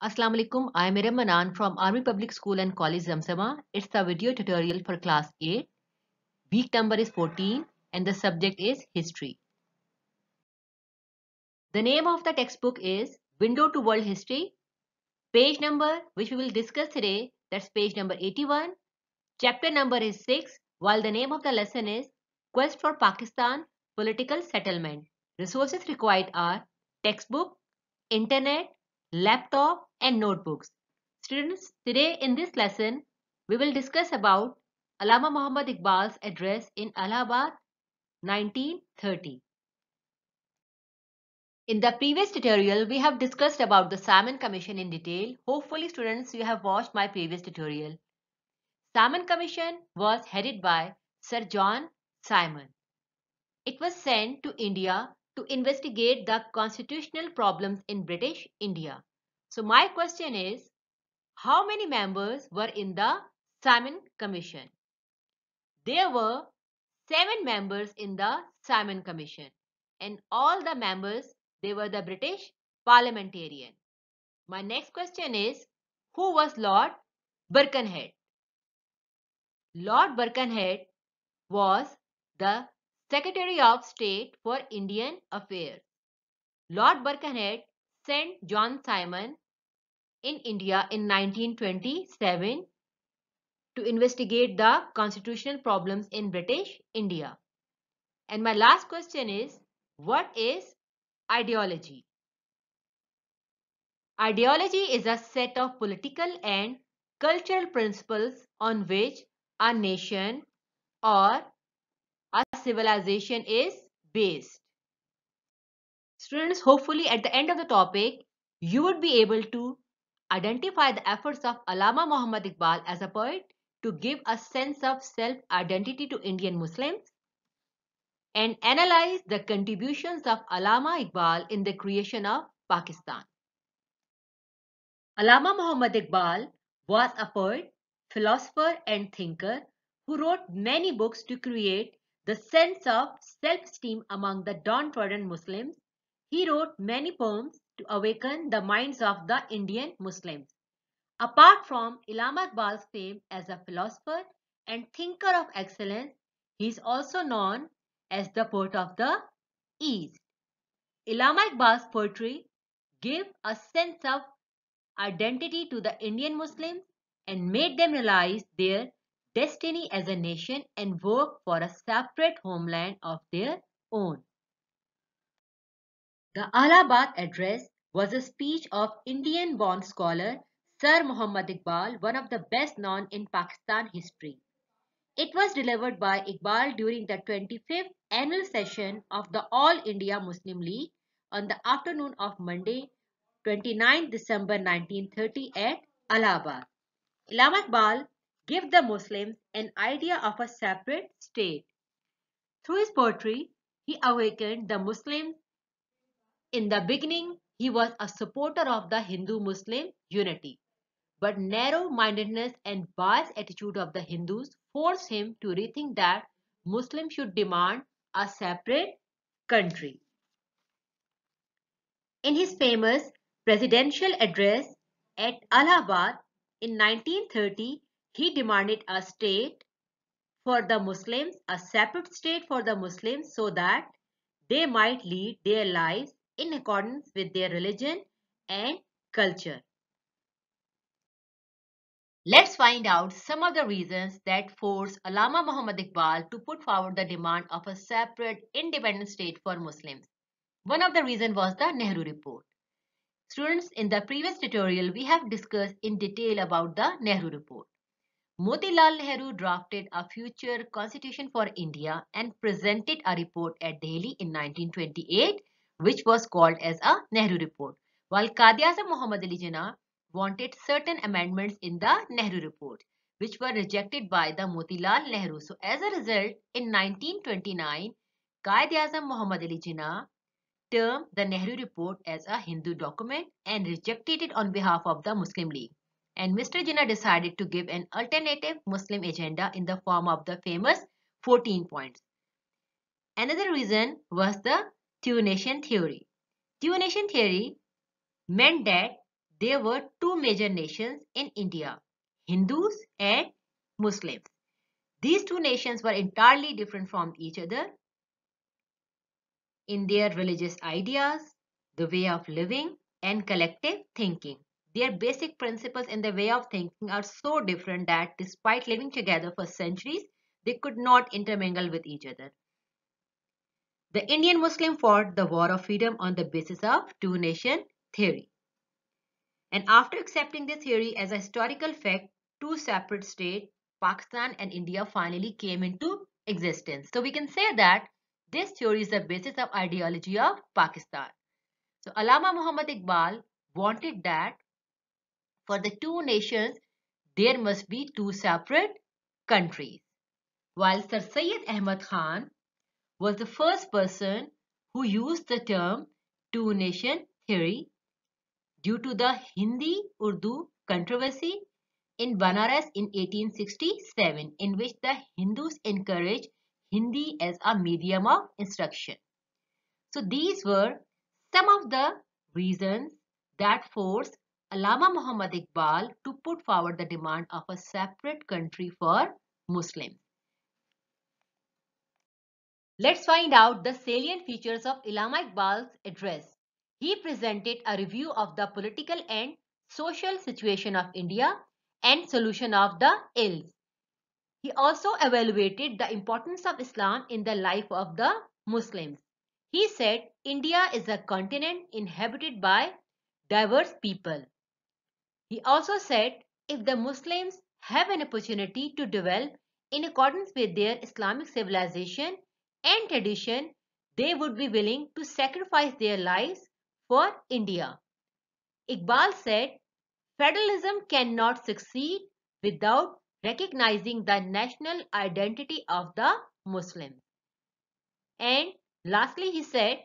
Assalamu alaikum. I am Miriam Manan from Army Public School and College Zamzama. It's the video tutorial for class 8. Week number is 14 and the subject is history. The name of the textbook is Window to World History. Page number which we will discuss today, that's page number 81. Chapter number is 6, while the name of the lesson is Quest for Pakistan Political Settlement. Resources required are textbook, internet, laptop and notebooks. Students, today in this lesson, we will discuss about Allama Muhammad Iqbal's address in Allahabad 1930. In the previous tutorial, we have discussed about the Simon Commission in detail. Hopefully, students, you have watched my previous tutorial. Simon Commission was headed by Sir John Simon. It was sent to India to investigate the constitutional problems in British India. So my question is, how many members were in the Simon Commission? There were 7 members in the Simon Commission, and all the members, they were the British parliamentarian. My next question is, who was Lord Birkenhead? Lord Birkenhead was the Secretary of State for Indian Affairs. Lord Birkenhead sent John Simon in India in 1927 to investigate the constitutional problems in British India. And my last question is, what is ideology? Ideology is a set of political and cultural principles on which a nation or a civilization is based. Students, hopefully at the end of the topic, you would be able to identify the efforts of Allama Muhammad Iqbal as a poet to give a sense of self-identity to Indian Muslims and analyze the contributions of Allama Iqbal in the creation of Pakistan. Allama Muhammad Iqbal was a poet, philosopher and thinker who wrote many books to create the sense of self-esteem among the downtrodden Muslims. He wrote many poems to awaken the minds of the Indian Muslims. Apart from Allama Iqbal's fame as a philosopher and thinker of excellence, he is also known as the poet of the East. Allama Iqbal's poetry gave a sense of identity to the Indian Muslims and made them realize their destiny as a nation and work for a separate homeland of their own. The Allahabad Address was a speech of Indian-born scholar Sir Muhammad Iqbal, one of the best known in Pakistan history. It was delivered by Iqbal during the 25th annual session of the All India Muslim League on the afternoon of Monday, 29 December 1930 at Allahabad. Allama Iqbal gave the Muslims an idea of a separate state. Through his poetry, he awakened the Muslims. In the beginning, he was a supporter of the Hindu-Muslim unity, but narrow-mindedness and biased attitude of the Hindus forced him to rethink that Muslims should demand a separate country. In his famous presidential address at Allahabad in 1930, he demanded a state for the Muslims, a separate state for the Muslims so that they might lead their lives in accordance with their religion and culture. Let's find out some of the reasons that forced Allama Muhammad Iqbal to put forward the demand of a separate independent state for Muslims. One of the reasons was the Nehru Report. Students, in the previous tutorial, we have discussed in detail about the Nehru Report. Motilal Nehru drafted a future constitution for India and presented a report at Delhi in 1928, which was called as a Nehru Report, while Quaid-e-Azam Muhammad Ali Jinnah wanted certain amendments in the Nehru Report, which were rejected by the Motilal Nehru. So as a result, in 1929, Quaid-e-Azam Muhammad Ali Jinnah termed the Nehru Report as a Hindu document and rejected it on behalf of the Muslim League. And Mr. Jinnah decided to give an alternative Muslim agenda in the form of the famous 14 points. Another reason was the two-nation theory. Two-nation theory meant that there were two major nations in India, Hindus and Muslims. These two nations were entirely different from each other in their religious ideas, the way of living, and collective thinking. Their basic principles and the way of thinking are so different that despite living together for centuries, they could not intermingle with each other. The Indian Muslim fought the war of freedom on the basis of two-nation theory. And after accepting the theory as a historical fact, two separate states, Pakistan and India, finally came into existence. So we can say that this theory is the basis of ideology of Pakistan. So Allama Muhammad Iqbal wanted that for the two nations, there must be two separate countries. While Sir Syed Ahmad Khan was the first person who used the term two-nation theory due to the Hindi-Urdu controversy in Banaras in 1867, in which the Hindus encouraged Hindi as a medium of instruction. So these were some of the reasons that forced Allama Muhammad Iqbal to put forward the demand of a separate country for Muslims. Let's find out the salient features of Allama Iqbal's address. He presented a review of the political and social situation of India and solution of the ills. He also evaluated the importance of Islam in the life of the Muslims. He said India is a continent inhabited by diverse people. He also said if the Muslims have an opportunity to develop in accordance with their Islamic civilization and tradition, they would be willing to sacrifice their lives for India. Iqbal said federalism cannot succeed without recognizing the national identity of the Muslims. And lastly, he said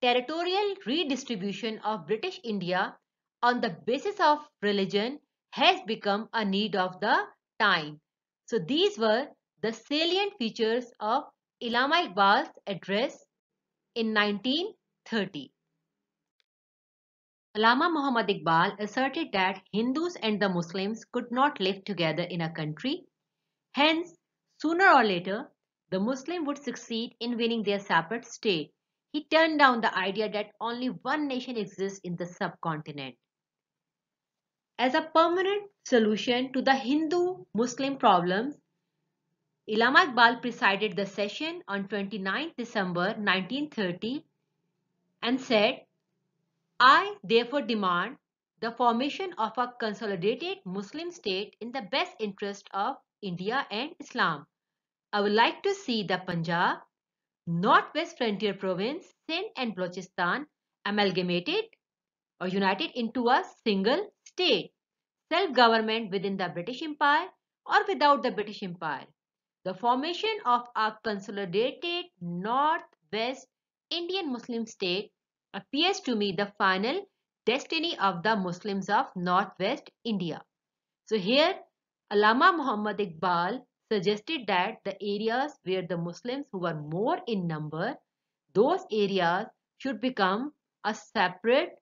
territorial redistribution of British India on the basis of religion has become a need of the time. So these were the salient features of Allama Iqbal's address in 1930. Allama Muhammad Iqbal asserted that Hindus and the Muslims could not live together in a country. Hence, sooner or later, the Muslim would succeed in winning their separate state. He turned down the idea that only one nation exists in the subcontinent. As a permanent solution to the Hindu-Muslim problems, Allama Iqbal presided the session on 29 December 1930 and said, I therefore demand the formation of a consolidated Muslim state in the best interest of India and Islam. I would like to see the Punjab, Northwest Frontier Province, Sindh and Balochistan amalgamated or united into a single state, self-government within the British Empire or without the British Empire. The formation of a consolidated Northwest Indian Muslim state appears to me the final destiny of the Muslims of Northwest India. So here, Allama Muhammad Iqbal suggested that the areas where the Muslims who were more in number, those areas should become a separate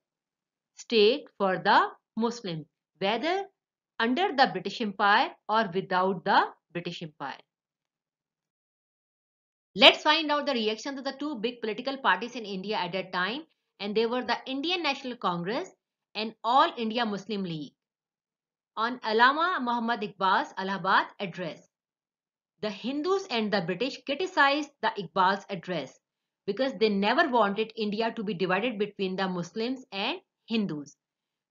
state for the Muslims, whether under the British Empire or without the British Empire. Let's find out the reaction to the two big political parties in India at that time, and they were the Indian National Congress and All India Muslim League. On Allama Muhammad Iqbal's Allahabad address, the Hindus and the British criticized the Iqbal's address because they never wanted India to be divided between the Muslims and Hindus.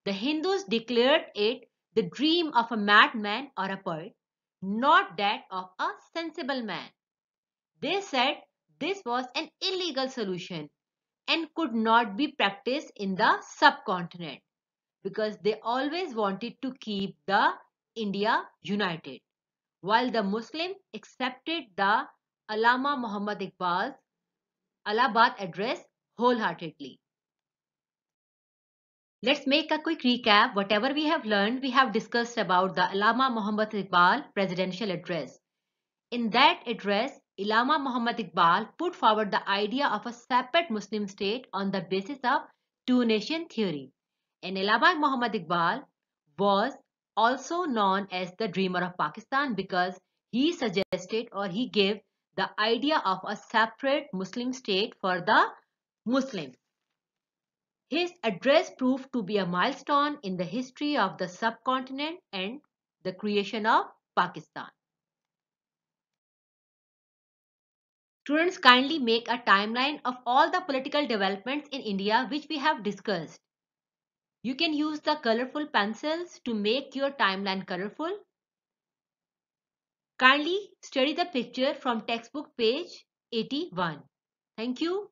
The Hindus declared it the dream of a madman or a poet, not that of a sensible man. They said this was an illegal solution and could not be practiced in the subcontinent because they always wanted to keep the India united, while the Muslims accepted the Allama Muhammad Iqbal's Allahabad address wholeheartedly. Let's make a quick recap. Whatever we have learned, we have discussed about the Allama Muhammad Iqbal presidential address. In that address, Allama Muhammad Iqbal put forward the idea of a separate Muslim state on the basis of two-nation theory. And Allama Muhammad Iqbal was also known as the dreamer of Pakistan because he suggested or he gave the idea of a separate Muslim state for the Muslims. His address proved to be a milestone in the history of the subcontinent and the creation of Pakistan. Students, kindly make a timeline of all the political developments in India which we have discussed. You can use the colorful pencils to make your timeline colorful. Kindly study the picture from textbook page 81. Thank you.